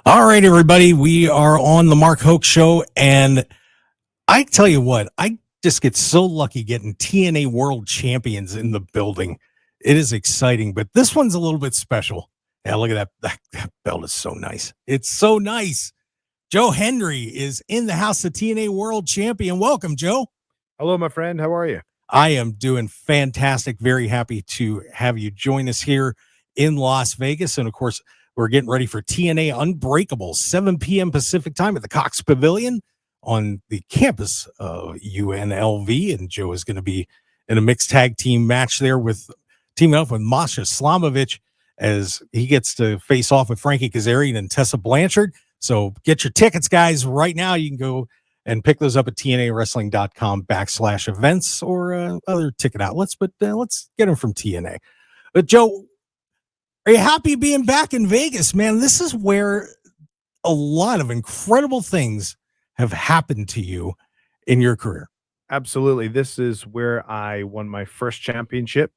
All right, everybody, we are on the Mark Hoke Show, and I tell you what, I just get so lucky getting TNA World Champions in the building. It is exciting, but this one's a little bit special. Yeah, look at that. That belt is so nice. It's so nice. Joe Hendry is in the house, the TNA World Champion. Welcome, Joe. Hello, my friend. How are you? I am doing fantastic. Very happy to have you join us here in Las Vegas. And of course, we're getting ready for TNA Unbreakable, 7 p.m. Pacific time at the Cox Pavilion on the campus of UNLV. And Joe is going to be in a mixed tag team match there with teaming up with Masha Slamovich as he gets to face off with Frankie Kazarian and Tessa Blanchard. So get your tickets, guys, right now. You can go and pick those up at tnawrestling.com/events or other ticket outlets. But let's get them from TNA. But Joe, are you happy being back in Vegas, man? This is where a lot of incredible things have happened to you in your career. Absolutely. This is where I won my first championship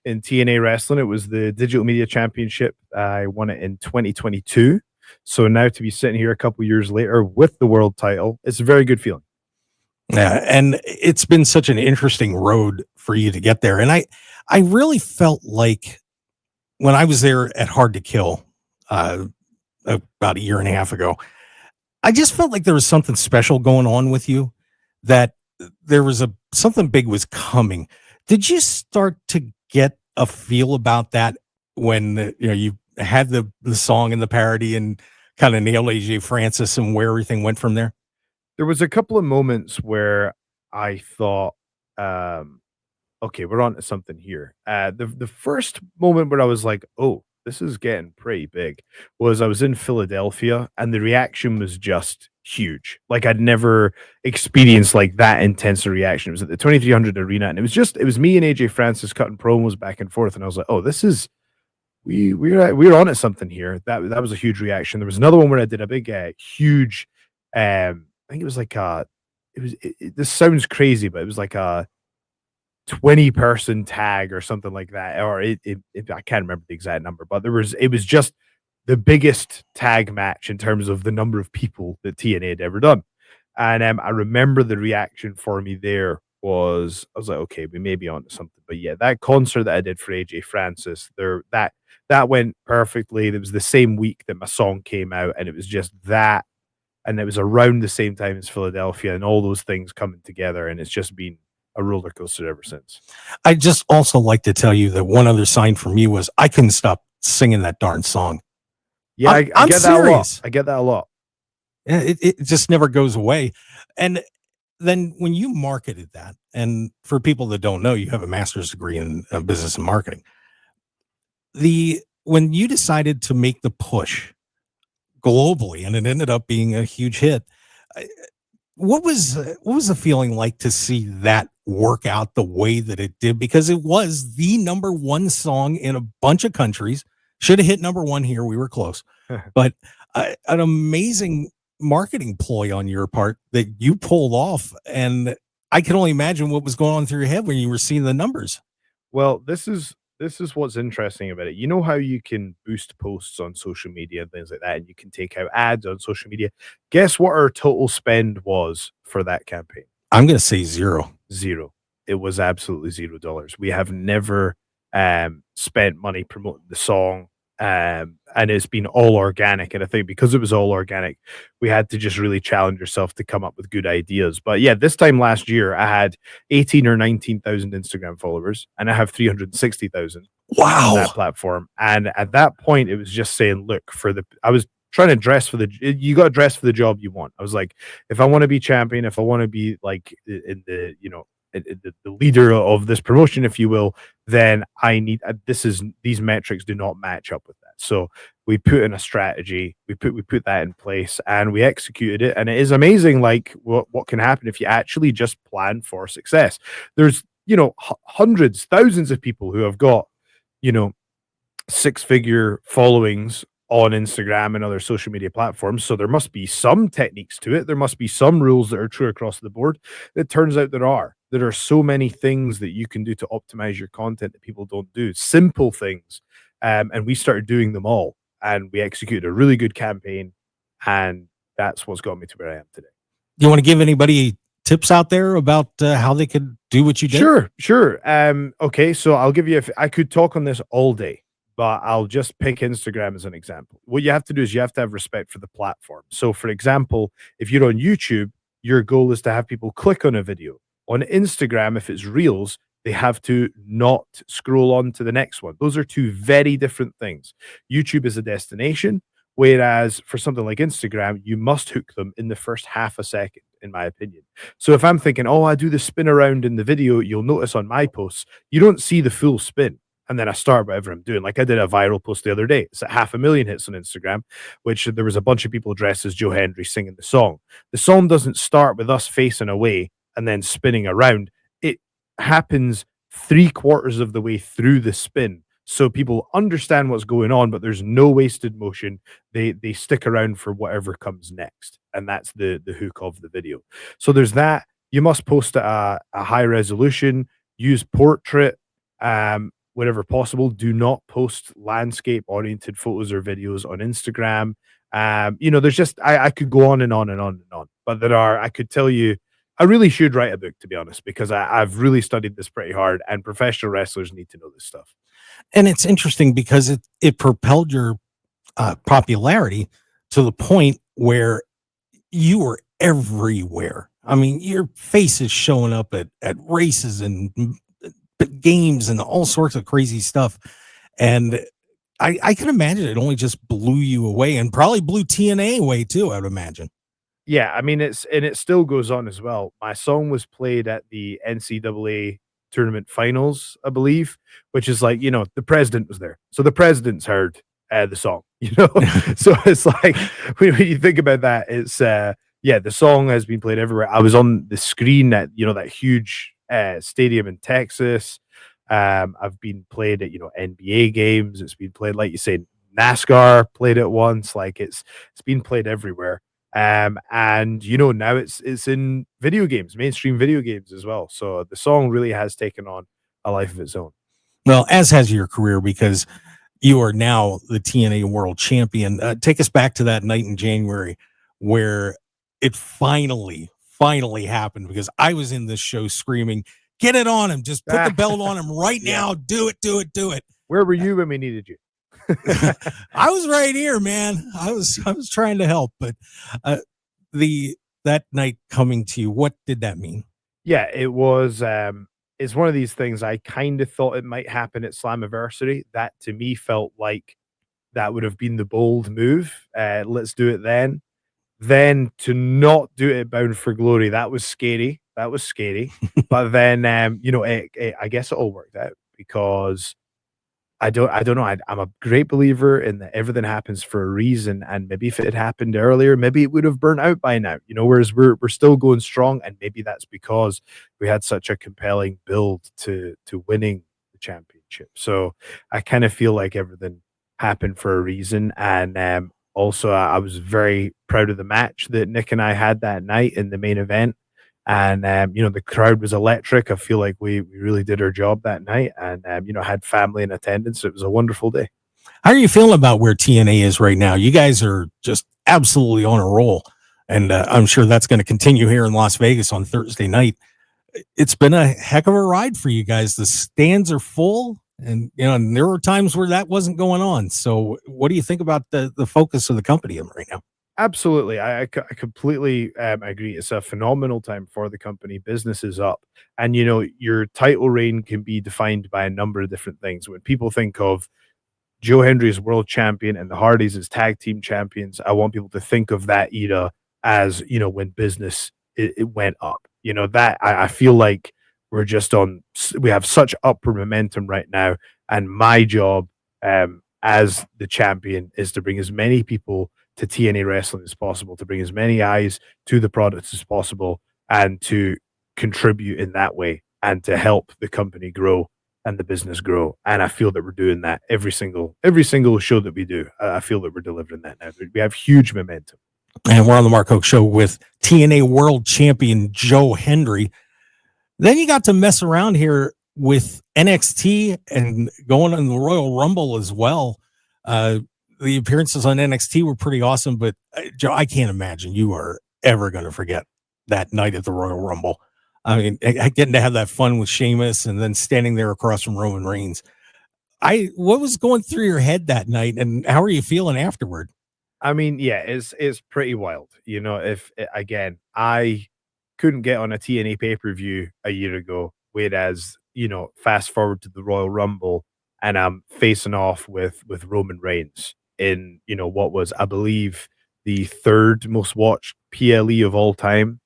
in TNA wrestling. It was the Digital Media Championship. I won it in 2022. So now to be sitting here a couple years later with the world title, it's a very good feeling. Yeah, and it's been such an interesting road for you to get there. And I really felt like when I was there at Hard to Kill about a year and a half ago, I just felt like there was something special going on with you, that there was something big was coming. Did you start to get a feel about that when you had the song and the parody and kind of nailed AJ Francis and where everything went from there? There was a couple of moments where I thought, okay, we're on to something here. The first moment where I was like, oh, this is getting pretty big was I was in Philadelphia and the reaction was just huge. Like I'd never experienced like that intense a reaction. It was at the 2300 arena and it was me and AJ Francis cutting promos back and forth. And I was like, oh, this is, we're on at something here. That was a huge reaction. There was another one where I did a big, huge, I think it was like, this sounds crazy, but it was like a 20-person tag or something like that. Or I can't remember the exact number, but it was just the biggest tag match in terms of the number of people that TNA had ever done. And I remember the reaction for me there was, I was like, okay, we may be on to something. But yeah, that concert that I did for AJ Francis, that went perfectly. It was the same week that my song came out, and it was just that. And it was around the same time as Philadelphia, and all those things coming together. And it's just been a roller coaster ever since. I just also like to tell you that one other sign for me was I couldn't stop singing that darn song. Yeah, I get that a lot. I get that a lot. Yeah, it just never goes away. And then when you marketed that, and for people that don't know, you have a master's degree in business and marketing. When you decided to make the push globally, and it ended up being a huge hit, what was the feeling like to see that work out the way that it did? Because it was the number one song in a bunch of countries. Should have hit number one here. We were close, but an amazing marketing ploy on your part that you pulled off. And I can only imagine what was going on through your head when you were seeing the numbers. Well, this is what's interesting about it. You know how you can boost posts on social media and things like that, and you can take out ads on social media. Guess what our total spend was for that campaign? I'm going to say zero. It was absolutely $0. We have never spent money promoting the song. And it's been all organic. And I think because it was all organic, we had to just really challenge yourself to come up with good ideas. But yeah, this time last year, I had 18 or 19,000 Instagram followers, and I have 360,000 on that platform. And at that point, it was just saying, look, I was trying to dress for you got to dress for the job you want. I was like, if I want to be champion, if I want to be like in the, the leader of this promotion, if you will, then I need these metrics do not match up with that. So we put in a strategy, we put that in place, and we executed it. And it is amazing, like what can happen if you actually just plan for success. There's hundreds, thousands of people who have got 6-figure followings on Instagram and other social media platforms. So there must be some techniques to it. There must be some rules that are true across the board. It turns out there are so many things that you can do to optimize your content that people don't do. Simple things. And we started doing them all. And we executed a really good campaign. And that's what's got me to where I am today. Do you want to give anybody tips out there about how they could do what you did? Sure. Okay, so I'll give you. I could talk on this all day, but I'll just pick Instagram as an example. What you have to do is you have to have respect for the platform. So, for example, if you're on YouTube, your goal is to have people click on a video. On Instagram, if it's Reels, they have to not scroll on to the next one. Those are two very different things. YouTube is a destination, whereas for something like Instagram, you must hook them in the first half a second, in my opinion. So if I'm thinking, oh, I do the spin around in the video, you'll notice on my posts, you don't see the full spin. And then I start whatever I'm doing. Like I did a viral post the other day. It's at 500,000 hits on Instagram, which there was a bunch of people dressed as Joe Hendry singing the song. The song doesn't start with us facing away and then spinning around. It happens 3/4 of the way through the spin. So people understand what's going on, but there's no wasted motion. They stick around for whatever comes next. And that's the hook of the video. So there's that. You must post at a high resolution, use portrait, wherever possible. Do not post landscape oriented photos or videos on Instagram. There's just I could go on and on and on and on. But I could tell you, I really should write a book, to be honest, because I've really studied this pretty hard, and professional wrestlers need to know this stuff. And it's interesting because it propelled your popularity to the point where you were everywhere. I mean, your face is showing up at races and games and all sorts of crazy stuff. And I can imagine it only just blew you away, and probably blew TNA away too, I would imagine. Yeah, I mean, it still goes on as well. My song was played at the NCAA tournament finals, I believe, which is like, the president was there. So the president's heard the song, So it's like, when you think about that, it's, the song has been played everywhere. I was on the screen at, that huge stadium in Texas. I've been played at, NBA games. It's been played, like you say, NASCAR played it once. Like it's been played everywhere. And now it's in video games, mainstream video games as well. So the song really has taken on a life of its own. Well, as has your career, because you are now the TNA World Champion. Take us back to that night in January where it finally happened, because I was in this show screaming, "Get it on him! Just put the belt on him right now! Do it!" Where were you when we needed you? I was right here, man. I was trying to help, but that night coming to you, what did that mean? Yeah, it was. It's one of these things. I kind of thought it might happen at Slammiversary. That to me felt like that would have been the bold move. Let's do it then. Then to not do it at Bound for Glory, that was scary. But then, I guess it all worked out, because I don't know. I'm a great believer in that everything happens for a reason, and maybe if it had happened earlier, maybe it would have burnt out by now. Whereas we're still going strong, and maybe that's because we had such a compelling build to winning the championship. So I kind of feel like everything happened for a reason, and also I was very proud of the match that Nick and I had that night in the main event. And, the crowd was electric. I feel like we really did our job that night, and, had family in attendance. It was a wonderful day. How are you feeling about where TNA is right now? You guys are just absolutely on a roll, and I'm sure that's going to continue here in Las Vegas on Thursday night. It's been a heck of a ride for you guys. The stands are full, and and there were times where that wasn't going on. So what do you think about the focus of the company right now? Absolutely. I completely agree. It's a phenomenal time for the company. Business is up. And, your title reign can be defined by a number of different things. When people think of Joe Hendry as world champion and the Hardys as tag team champions, I want people to think of that era as, when business it went up. That I feel like we have such upward momentum right now. And my job as the champion is to bring as many people to TNA wrestling as possible, to bring as many eyes to the product as possible, and to contribute in that way, and to help the company grow and the business grow. And I feel that we're doing that every single show that we do. I feel that we're delivering that now. We have huge momentum. And we're on the Mark Hoke Show with TNA World Champion Joe Hendry. Then you got to mess around here with NXT and going on the Royal Rumble as well. the appearances on NXT were pretty awesome, but Joe, I can't imagine you are ever going to forget that night at the Royal Rumble. I mean, getting to have that fun with Sheamus and then standing there across from Roman Reigns. What was going through your head that night, and how are you feeling afterward? I mean, yeah, it's pretty wild. You know, if again, I couldn't get on a TNA pay-per-view a year ago, whereas, you know, fast forward to the Royal Rumble and I'm facing off with Roman Reigns in, you know, what was, I believe, the third most watched PLE of all time,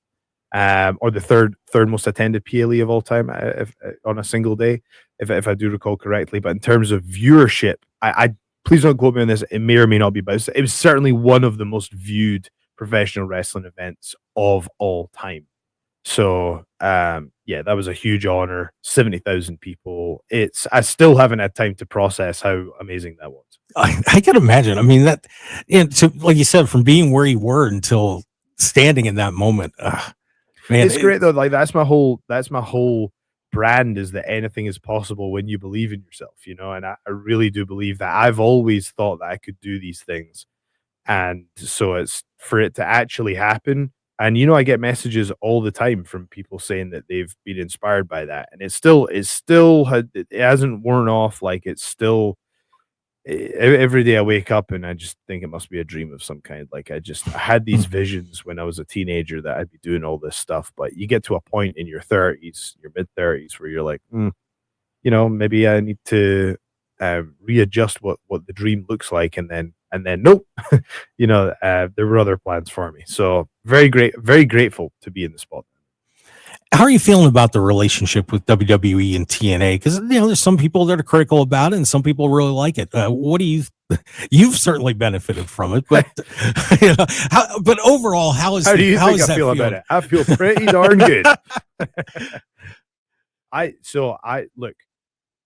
or the third most attended PLE of all time, if, on a single day, if I do recall correctly. But in terms of viewership, I please don't quote me on this. It may or may not be, but it was certainly one of the most viewed professional wrestling events of all time. So, yeah, that was a huge honor. 70,000 people. I still haven't had time to process how amazing that was. I can imagine. I mean, that, and so, like you said, from being where you were until standing in that moment, man, It's great though. Like that's my whole brand, is that anything is possible when you believe in yourself, you know. And I really do believe that. I've always thought that I could do these things. And so it's for it to actually happen. And you know, I get messages all the time from people saying that they've been inspired by that. And it hasn't worn off. Like it's still every day I wake up and I just think it must be a dream of some kind. Like I had these visions when I was a teenager that I'd be doing all this stuff, but you get to a point in your 30s, your mid 30s, where you're like, you know, maybe I need to readjust what the dream looks like, and then nope, you know, there were other plans for me. So very grateful to be in the spot. how are you feeling about the relationship with WWE and TNA? Because, you know, there's some people that are critical about it, and some people really like it. What do you? You've certainly benefited from it, but you know, but overall, How do you think I feel about it? I feel pretty darn good. I look,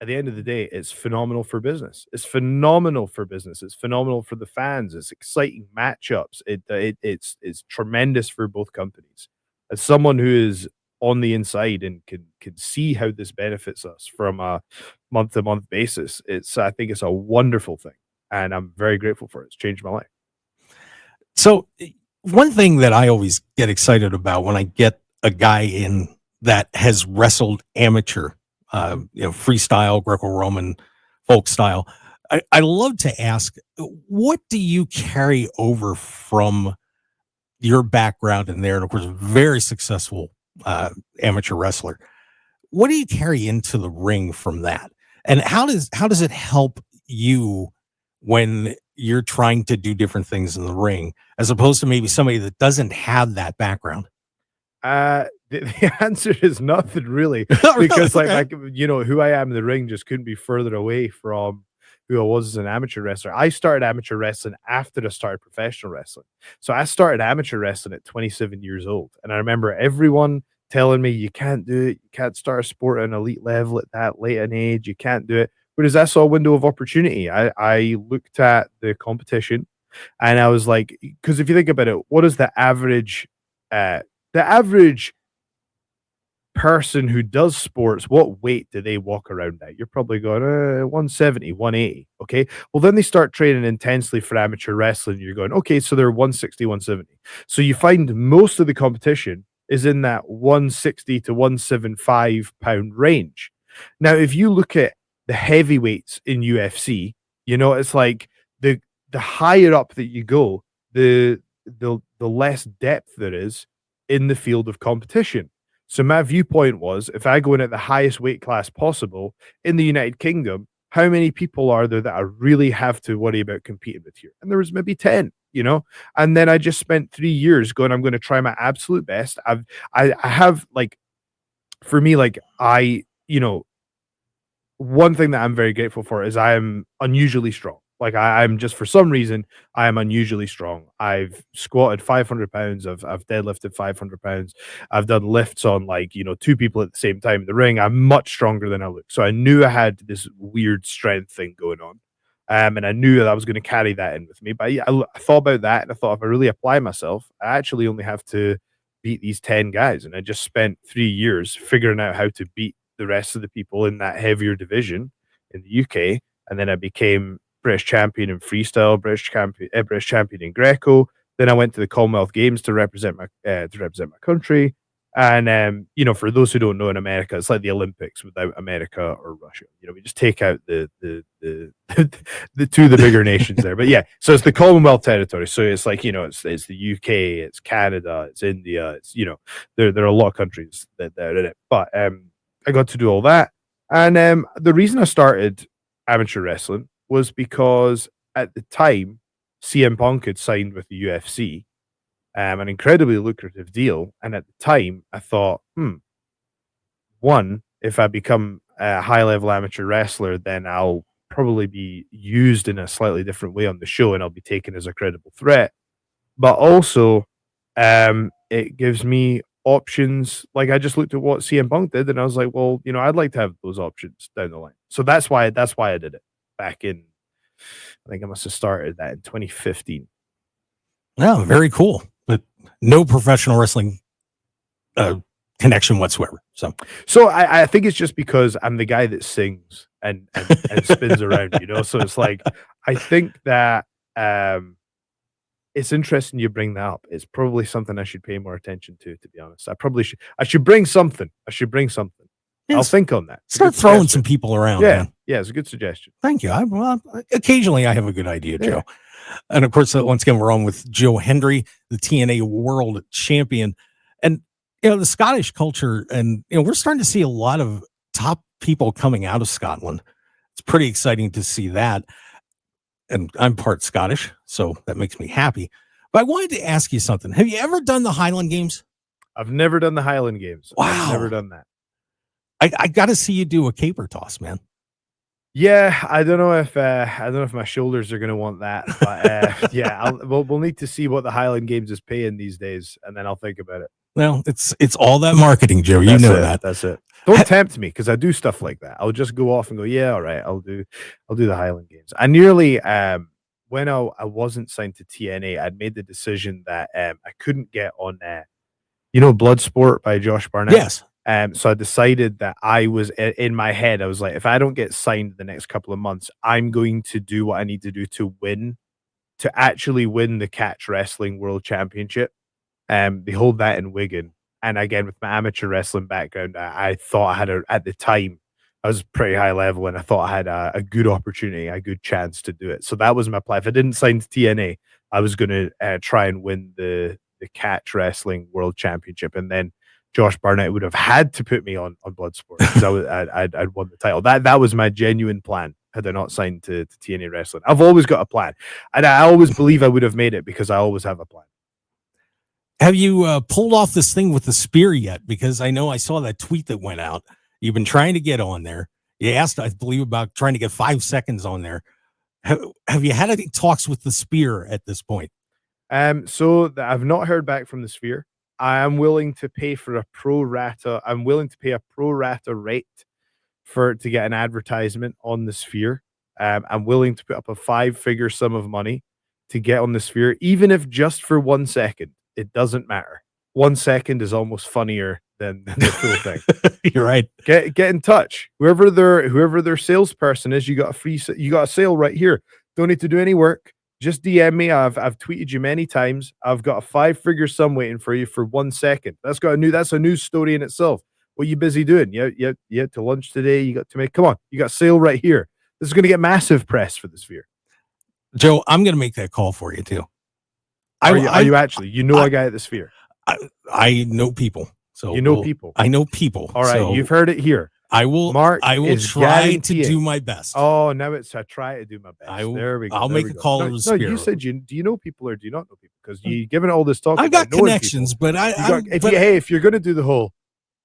at the end of the day, it's phenomenal for business. It's phenomenal for business. It's phenomenal for the fans. It's exciting matchups. It's tremendous for both companies. As someone who is on the inside and can see how this benefits us from a month to month basis, I think it's a wonderful thing, and I'm very grateful for it. It's changed my life. So, one thing that I always get excited about when I get a guy in that has wrestled amateur, you know, freestyle, Greco-Roman, folk style, I love to ask, what do you carry over from your background in there? And of course, very successful amateur wrestler. What do you carry into the ring from that? And how does it help you when you're trying to do different things in the ring, as opposed to maybe somebody that doesn't have that background? The answer is nothing really, Oh, really? because Okay. you know, who I am in the ring just couldn't be further away from who I was as an amateur wrestler. I started amateur wrestling after I started professional wrestling. So I started amateur wrestling at 27 years old. And I remember everyone telling me, you can't do it, you can't start a sport at an elite level at that late an age, you can't do it. Whereas I saw a window of opportunity. I looked at the competition and I was like, because if you think about it, what is uh the average person who does sports, what weight do they walk around at? You're probably going, 170, 180. Okay. Well, then they start training intensely for amateur wrestling. You're going, okay, so they're 160, 170. So you find most of the competition is in that 160 to 175 pound range. Now, if you look at the heavyweights in UFC, you know, it's like the higher up that you go, the less depth there is in the field of competition. So my viewpoint was, if I go in at the highest weight class possible in the United Kingdom, how many people are there that I really have to worry about competing with here? And there was maybe 10, you know? And then I just spent 3 years going, I'm going to try my absolute best. I have like, for me, like you know, one thing that I'm very grateful for is I am unusually strong. Like I'm just, for some reason, I am unusually strong. I've squatted 500 pounds. I've deadlifted 500 pounds. I've done lifts on, like, you know, two people at the same time in the ring. I'm much stronger than I look. So I knew I had this weird strength thing going on. And I knew that I was going to carry that in with me. But yeah, I thought about that and I thought, if I really apply myself, I actually only have to beat these 10 guys. And I just spent 3 years figuring out how to beat the rest of the people in that heavier division in the UK. And then I became British champion in freestyle, British champion in Greco. Then I went to the Commonwealth Games to represent my country. And you know, for those who don't know, in America, it's like the Olympics without America or Russia. You know, we just take out the two of the bigger nations there. But yeah, so it's the Commonwealth territory. So it's like, you know, it's the UK, it's Canada, it's India, it's, you know, there are a lot of countries that are in it. But I got to do all that. And the reason I started amateur wrestling was because at the time, CM Punk had signed with the UFC, an incredibly lucrative deal. And at the time, I thought, one, if I become a high-level amateur wrestler, then I'll probably be used in a slightly different way on the show, and I'll be taken as a credible threat. But also, it gives me options. Like, I just looked at what CM Punk did, and I was like, well, you know, I'd like to have those options down the line. So that's why I did it back in, I think I must have started that in 2015. Oh, very cool. But no professional wrestling connection whatsoever. So I think it's just because I'm the guy that sings and spins around, you know. So it's like, I think that it's interesting you bring that up. It's probably something I should pay more attention to be honest. I should bring something. Yes. I'll think on that. Start throwing some people around. Yeah. Man. Yeah, it's a good suggestion. Thank you. Occasionally I have a good idea, Joe. And of course, once again, we're on with Joe Hendry, the TNA World Champion. And, you know, the Scottish culture, and, you know, we're starting to see a lot of top people coming out of Scotland. It's pretty exciting to see that. And I'm part Scottish, so that makes me happy. But I wanted to ask you something. Have you ever done the Highland Games? I've never done the Highland Games. Wow. I've never done that. I got to see you do a caper toss, man. Yeah, I don't know if my shoulders are going to want that, but yeah, we'll need to see what the Highland Games is paying these days, and then I'll think about it. Well, it's all that marketing, Joe. You know that. That's it. Don't tempt me, because I do stuff like that. I'll just go off and go, yeah, all right, I'll do the Highland Games. I nearly when I wasn't signed to TNA, I'd made the decision that I couldn't get on you know, Bloodsport by Josh Barnett. Yes. So I decided that I was in my head, I was like, if I don't get signed the next couple of months, I'm going to do what I need to do to actually win the Catch Wrestling World Championship. They hold that in Wigan. And again, with my amateur wrestling background, I thought I had at the time, I was pretty high level, and I thought I had a good opportunity, a good chance to do it. So that was my plan. If I didn't sign to TNA, I was going to try and win the Catch Wrestling World Championship. And then Josh Barnett would have had to put me on Bloodsport, because I'd won the title. That was my genuine plan had I not signed to TNA Wrestling. I've always got a plan, and I always believe I would have made it because I always have a plan. Have you pulled off this thing with the spear yet? Because I know I saw that tweet that went out. You've been trying to get on there. You asked, I believe, about trying to get 5 seconds on there. Have you had any talks with the spear at this point? So I've not heard back from the Sphere. I am willing to pay for a pro rata. I'm willing to pay a pro rata rate to get an advertisement on the Sphere. I'm willing to put up a 5-figure sum of money to get on the Sphere, even if just for 1 second. It doesn't matter. 1 second is almost funnier than the full thing. You're right. Get in touch. Whoever their salesperson is, you got a sale right here. Don't need to do any work. Just DM me. I've tweeted you many times. I've got a 5-figure sum waiting for you for 1 second. That's a news story in itself. What are you busy doing? You had to lunch today. You got to make. Come on, you got a sale right here. This is going to get massive press for the Sphere. Joe, I'm going to make that call for you too. Are you actually? You know a guy at the Sphere. I know people. So you know people. I know people. All right, so you've heard it here. I will try to do my best. Oh, now I try to do my best. There we go. I'll make a call to the Sphere. You said do you know people or do you not know people? Because you given all this talk. I've got connections, but if you're gonna do the whole,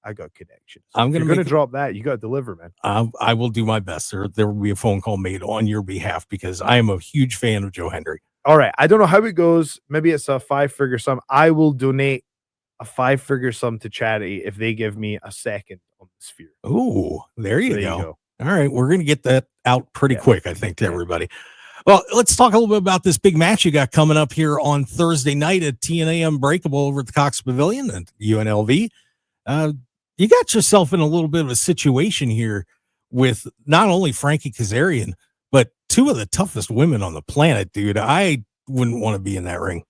I got connections. I'm gonna drop that. You got to deliver, man. I will do my best. There will be a phone call made on your behalf because I am a huge fan of Joe Hendry. All right. I don't know how it goes. Maybe it's a 5-figure sum. I will donate a 5-figure sum to charity if they give me a second on the Sphere. Oh, there you go. All right. We're going to get that out pretty quick, I think, to everybody. Well, let's talk a little bit about this big match you got coming up here on Thursday night at TNA Unbreakable over at the Cox Pavilion and UNLV. You got yourself in a little bit of a situation here with not only Frankie Kazarian, but two of the toughest women on the planet, dude. I wouldn't want to be in that ring.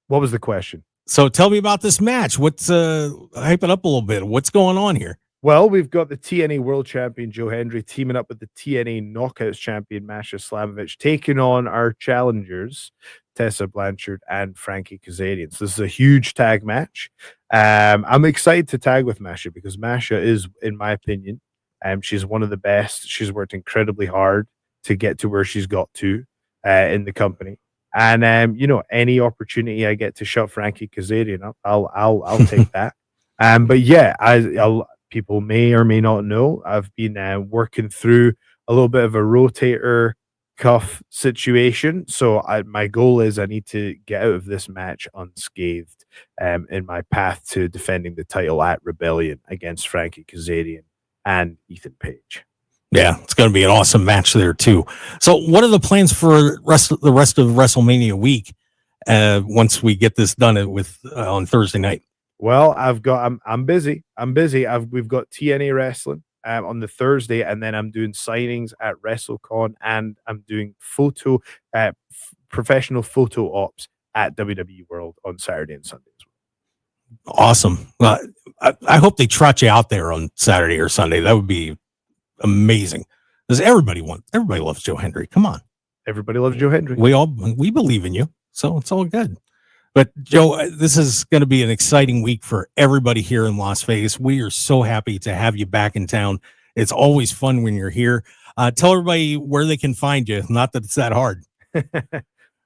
What was the question? So tell me about this match. What's hype it up a little bit. What's going on here? Well, we've got the TNA World Champion Joe Hendry teaming up with the TNA Knockouts Champion Masha Slamovich, taking on our challengers Tessa Blanchard and Frankie Kazarian. So this is a huge tag match. I'm excited to tag with Masha because Masha is, in my opinion, she's one of the best. She's worked incredibly hard to get to where she's got to in the company. And you know, any opportunity I get to shut Frankie Kazarian up, I'll take that. But yeah, people may or may not know I've been working through a little bit of a rotator cuff situation. So my goal is I need to get out of this match unscathed in my path to defending the title at Rebellion against Frankie Kazarian and Ethan Page. Yeah, it's going to be an awesome match there too. So what are the plans for the rest of WrestleMania week once we get this done on Thursday night? Well, I'm busy. We've got TNA wrestling on the Thursday, and then I'm doing signings at WrestleCon, and I'm doing professional photo ops at WWE World on Saturday and Sunday as well. Awesome. I hope they trot you out there on Saturday or Sunday. That would be amazing. Because everybody loves Joe Hendry. Come on. Everybody loves Joe Hendry. We believe in you. So it's all good. But Joe, this is going to be an exciting week for everybody here in Las Vegas. We are so happy to have you back in town. It's always fun when you're here. Tell everybody where they can find you. Not that it's that hard.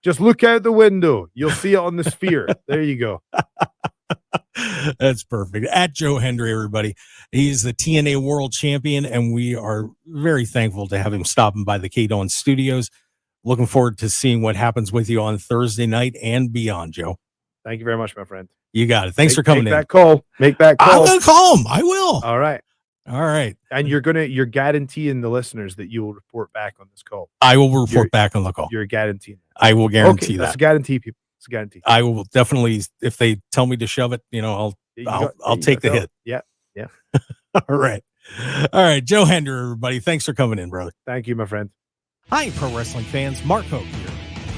Just look out the window. You'll see it on the sphere. There you go. That's perfect. At Joe Hendry, everybody. He's the TNA World Champion, and we are very thankful to have him stopping by the K-Dawn Studios. Looking forward to seeing what happens with you on Thursday night and beyond, Joe. Thank you very much, my friend. You got it. Thanks for coming in. Make that call. I'm going to call him. I will. All right. And you're guaranteeing the listeners that you will report back on this call. I will report back on the call. You're guaranteeing that. I will guarantee that. That's a guarantee, people. It's a guarantee. I will definitely, if they tell me to shove it, I'll take the hit. Yeah. All right. Joe Hendry, everybody. Thanks for coming in, brother. Thank you, my friend. Hi, pro wrestling fans. Mark Hoke here.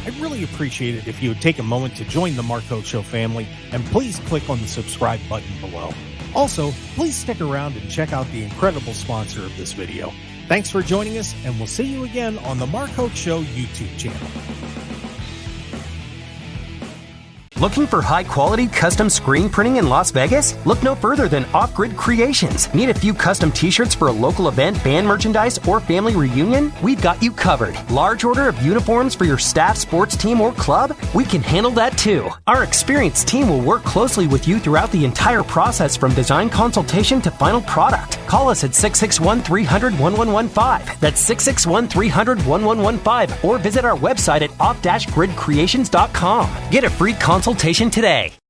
I'd really appreciate it if you would take a moment to join the Mark Hoke Show family, and please click on the subscribe button below. Also, please stick around and check out the incredible sponsor of this video. Thanks for joining us, and we'll see you again on the Mark Hoke Show YouTube channel. Looking for high-quality custom screen printing in Las Vegas? Look no further than Off-Grid Creations. Need a few custom t-shirts for a local event, band merchandise, or family reunion? We've got you covered. Large order of uniforms for your staff, sports team, or club? We can handle that too. Our experienced team will work closely with you throughout the entire process from design consultation to final product. Call us at 661-300-1115. That's 661-300-1115, or visit our website at off-gridcreations.com. Get a free consultation today.